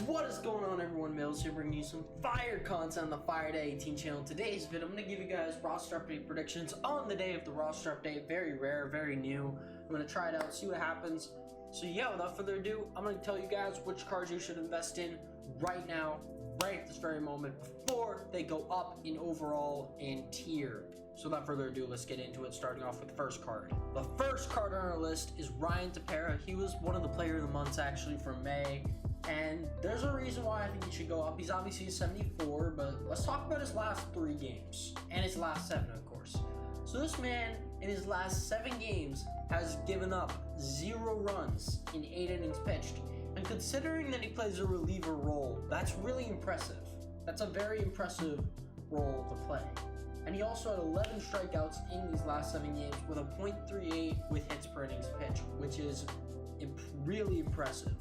What is going on, everyone? Mills here, bringing you some fire content on the Fire Day 18 channel. Today's video, I'm going to give you guys roster update predictions on the day of the roster update. Very rare, very new. I'm going to try it out, see what happens. So yeah, without further ado, I'm going to tell you guys which cards you should invest in right now, right at this very moment, before they go up in overall and tier. So without further ado, let's get into it, starting off with the first card. The first card on our list is Randall Tapia. He was one of the player of the months actually for May. And there's a reason why I think he should go up. He's obviously a 74, but let's talk about his last 3 games. And his last 7, of course. So this man, in his last 7 games, has given up 0 runs in 8 innings pitched. And considering that he plays a reliever role, that's really impressive. That's a very impressive role to play. And he also had 11 strikeouts in these last 7 games with a .38 with hits per innings pitched, which is really impressive.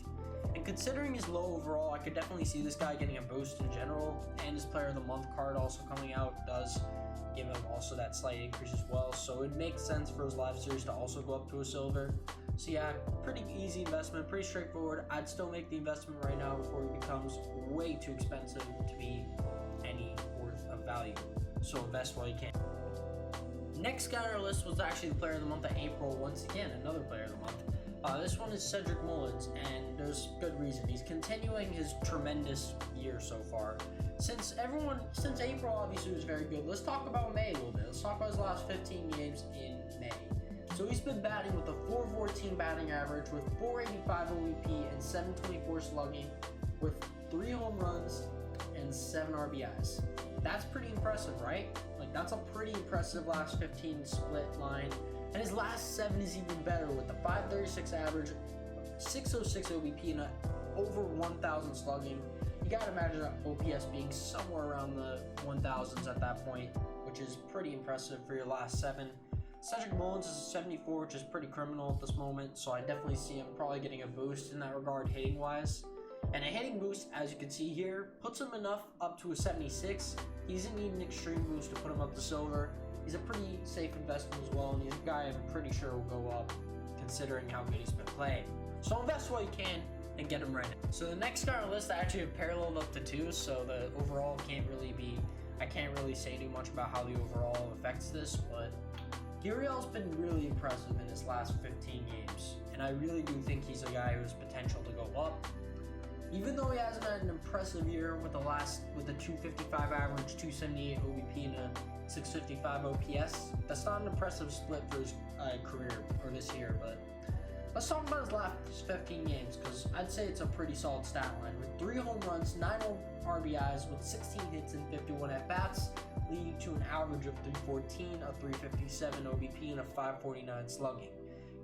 And considering his low overall, I could definitely see this guy getting a boost in general, and his player of the month card also coming out does give him also that slight increase as well, so it makes sense for his live series to also go up to a silver. So yeah, pretty easy investment, pretty straightforward. I'd still make the investment right now before it becomes way too expensive to be any worth of value, so invest while you can. Next guy on our list was actually the player of the month of April. Once again, another player of the month. This one is Cedric Mullins, and there's good reason. He's continuing his tremendous year so far. Since April obviously was very good, let's talk about May a little bit. Let's talk about his last 15 games in May. So he's been batting with a .414 batting average, with .485 OBP and .724 slugging, with 3 home runs and 7 RBIs. That's pretty impressive, right? Like, that's a pretty impressive last 15 split line. And his last 7 is even better, with a .536 average, .606 OBP, and over 1,000 slugging. You gotta imagine that OPS being somewhere around the 1,000s at that point, which is pretty impressive for your last 7. Cedric Mullins is a 74, which is pretty criminal at this moment, so I definitely see him probably getting a boost in that regard hitting-wise. And a hitting boost, as you can see here, puts him enough up to a 76. He doesn't need an extreme boost to put him up to silver. He's a pretty safe investment as well, and he's a guy I'm pretty sure will go up, considering how good he's been playing. So invest while you can and get him right now. So the next guy on the list, I actually have paralleled up to 2, so the overall I can't really say too much about how the overall affects this, but Gurriel's been really impressive in his last 15 games, and I really do think he's a guy who has potential to go up. Even though he hasn't had an impressive year with a .255 average, .278 OBP, and a .655 OPS, that's not an impressive split for his career or this year. But let's talk about his last 15 games, because I'd say it's a pretty solid stat line with 3 home runs, 9 RBIs, with 16 hits and 51 at bats, leading to an average of .314, a .357 OBP, and a .549 slugging.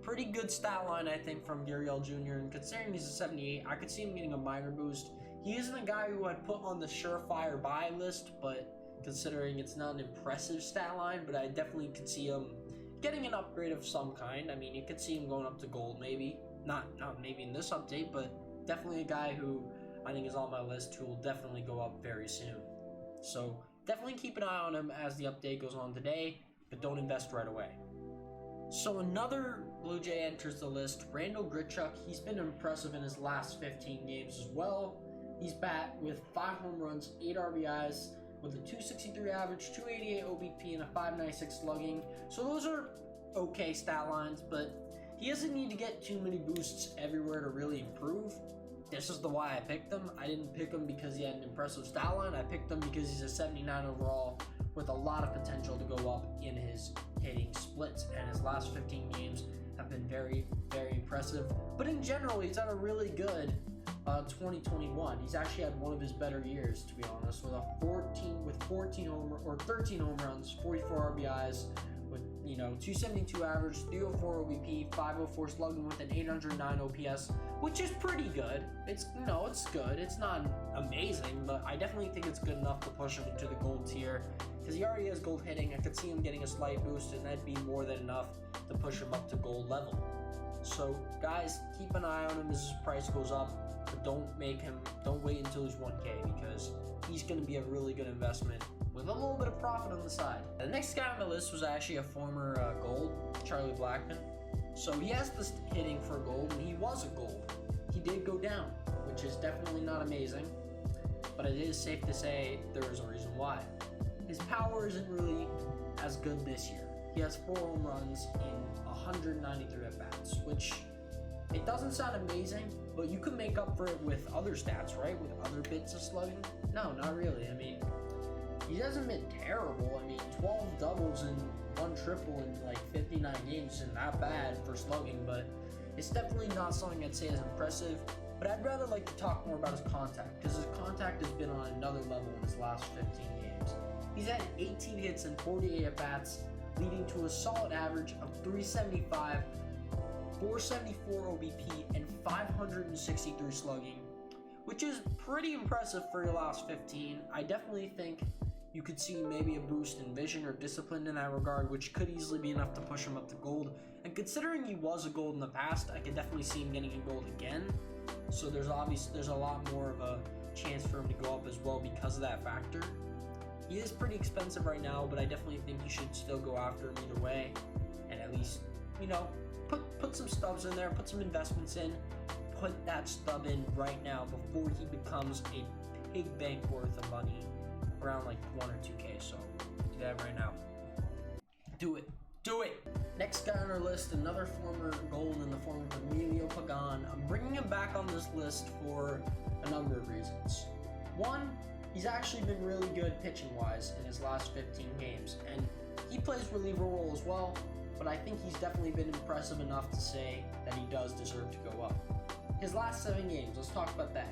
Pretty good stat line, I think, from Gurriel Jr., and considering he's a 78, I could see him getting a minor boost. He isn't a guy who I'd put on the surefire buy list, but considering it's not an impressive stat line, but I definitely could see him getting an upgrade of some kind. I mean, you could see him going up to gold, maybe. Not maybe in this update, but definitely a guy who I think is on my list who will definitely go up very soon. So definitely keep an eye on him as the update goes on today, but don't invest right away. So another Blue Jay enters the list, Randall Grift. He's been impressive in his last 15 games as well. He's bat with 5 home runs, 8 RBIs, with a .263 average, .288 OBP, and a .596 slugging. So those are okay stat lines, but he doesn't need to get too many boosts everywhere to really improve. This is the why I picked him. I didn't pick him because he had an impressive stat line. I picked him because he's a 79 overall with a lot of potential to go up in his hitting splits, and his last 15 games have been very, very impressive. But in general, he's had a really good 2021. He's actually had one of his better years, to be honest, with 13 home runs, 44 RBIs, with .272 average, .304 OBP, .504 slugging, with an .809 OPS, which is pretty good. It's good. It's not amazing, but I definitely think it's good enough to push him into the gold tier, because he already has gold hitting. I could see him getting a slight boost, and that'd be more than enough to push him up to gold level. So guys, keep an eye on him as his price goes up, but don't wait until he's 1K, because he's going to be a really good investment with a little bit of profit on the side. The next guy on my list was actually a former gold, Charlie Blackmon. So he has this hitting for gold, and he was a gold. He did go down, which is definitely not amazing, but it is safe to say there is a reason why. His power isn't really as good this year. He has 4 home runs in 193 at-bats, which it doesn't sound amazing, but you could make up for it with other stats, right? With other bits of slugging? No, not really. I mean, he hasn't been terrible. I mean, 12 doubles and 1 triple in like 59 games isn't that bad for slugging, but it's definitely not something I'd say is impressive. But I'd rather like to talk more about his contact, because his contact has been on another level in his last 15 games. He's had 18 hits and 48 at-bats, leading to a solid average of 375, 474 OBP, and 563 slugging, which is pretty impressive for your last 15. I definitely think you could see maybe a boost in vision or discipline in that regard, which could easily be enough to push him up to gold. And considering he was a gold in the past, I could definitely see him getting a gold again. So there's a lot more of a chance for him to go up as well because of that factor. He is pretty expensive right now, but I definitely think you should still go after him either way, and at least, you know, put some stubs in there, put some investments in, put that stub in right now before he becomes a pig bank worth of money, around like 1 or 2K. So do that right now. Do it. Do it! Next guy on our list, another former gold in the form of Emilio Pagan. I'm bringing him back on this list for a number of reasons. One, he's actually been really good pitching-wise in his last 15 games, and he plays reliever role as well, but I think he's definitely been impressive enough to say that he does deserve to go up. His last 7 games, let's talk about that.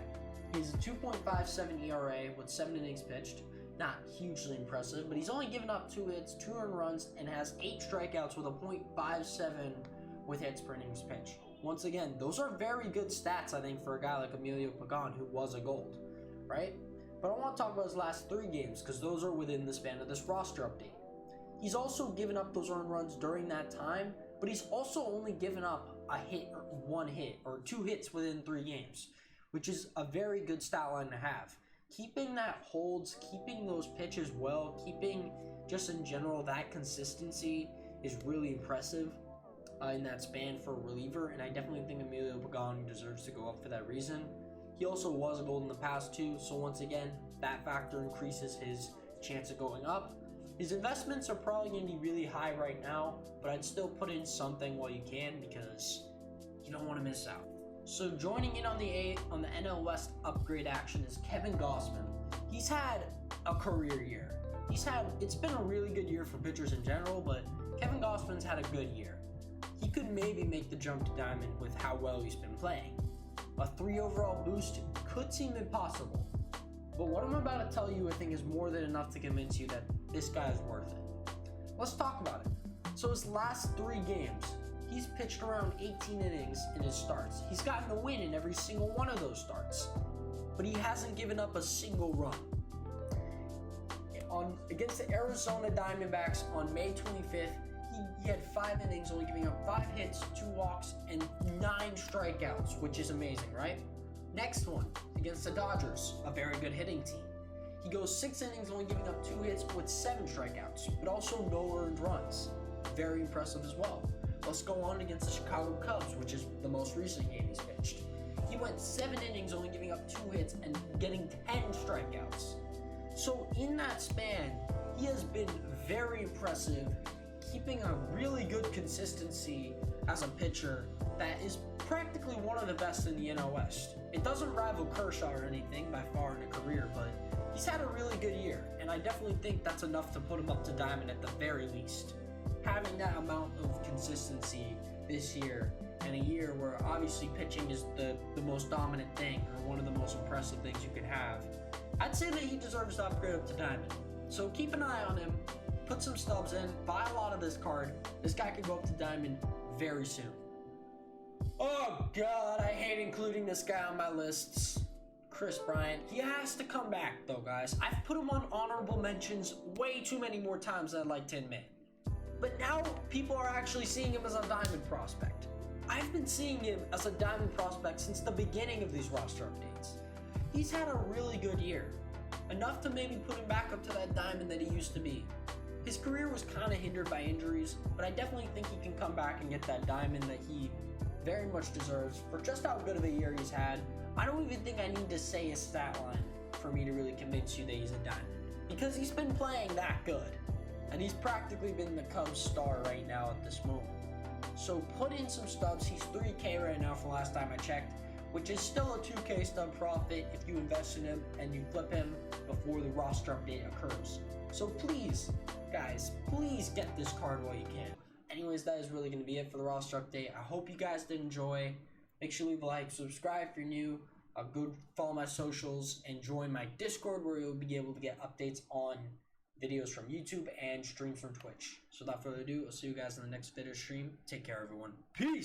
He's a 2.57 ERA with 7 innings pitched. Not hugely impressive, but he's only given up 2 hits, 2 earned runs, and has 8 strikeouts with a .57 with hits per innings pitched. Once again, those are very good stats, I think, for a guy like Emilio Pagan, who was a gold, right? But I want to talk about his last 3 games, because those are within the span of this roster update. He's also given up those earned runs during that time, but he's also only given up a hit, or 1 hit, or 2 hits within 3 games, which is a very good stat line to have. Keeping that holds, keeping those pitches well, keeping just in general that consistency is really impressive in that span for a reliever, and I definitely think Emilio Pagan deserves to go up for that reason. He also was a gold in the past too, so once again, that factor increases his chance of going up. His investments are probably going to be really high right now, but I'd still put in something while you can because you don't want to miss out. So joining in on the NL West upgrade action is Kevin Gausman. He's had a career year. It's been a really good year for pitchers in general, but Kevin Gausman's had a good year. He could maybe make the jump to diamond with how well he's been playing. A 3 overall boost could seem impossible, but what I'm about to tell you I think is more than enough to convince you that this guy is worth it. Let's talk about it. So his last 3 games, he's pitched around 18 innings in his starts. He's gotten a win in every single one of those starts, but he hasn't given up a single run. Against the Arizona Diamondbacks on May 25th, he had 5 innings, only giving up 5 hits, 2 walks, and 9 strikeouts, which is amazing, right? Next one, against the Dodgers, a very good hitting team. He goes 6 innings, only giving up 2 hits with 7 strikeouts, but also no earned runs. Very impressive as well. Let's go on against the Chicago Cubs, which is the most recent game he's pitched. He went 7 innings, only giving up 2 hits and getting 10 strikeouts. So in that span, he has been very impressive, keeping a really good consistency as a pitcher that is practically one of the best in the NL West. It doesn't rival Kershaw or anything by far in a career, but he's had a really good year, and I definitely think that's enough to put him up to diamond at the very least. Having that amount of consistency this year, and a year where obviously pitching is the most dominant thing, or one of the most impressive things you could have, I'd say that he deserves to upgrade up to diamond. So keep an eye on him, put some stubs in, buy a lot of this card. This guy could go up to diamond very soon. Oh god, I hate including this guy on my lists. Chris Bryant. He has to come back though, guys. I've put him on honorable mentions way too many more times than I'd like to admit. But now people are actually seeing him as a diamond prospect. I've been seeing him as a diamond prospect since the beginning of these roster updates. He's had a really good year. Enough to maybe put him back up to that diamond that he used to be. His career was kind of hindered by injuries, but I definitely think he can come back and get that diamond that he very much deserves for just how good of a year he's had. I don't even think I need to say his stat line for me to really convince you that he's a diamond. Because he's been playing that good. And he's practically been the Cubs star right now at this moment. So put in some stubs. He's 3K right now from last time I checked, which is still a 2K stub profit if you invest in him and you flip him before the roster update occurs. So please, guys, please get this card while you can. Anyways, that is really going to be it for the roster update. I hope you guys did enjoy. Make sure you leave a like, subscribe if you're new. Go follow my socials and join my Discord where you'll be able to get updates on videos from YouTube and streams from Twitch. So without further ado, I'll see you guys in the next video stream. Take care, everyone. Peace!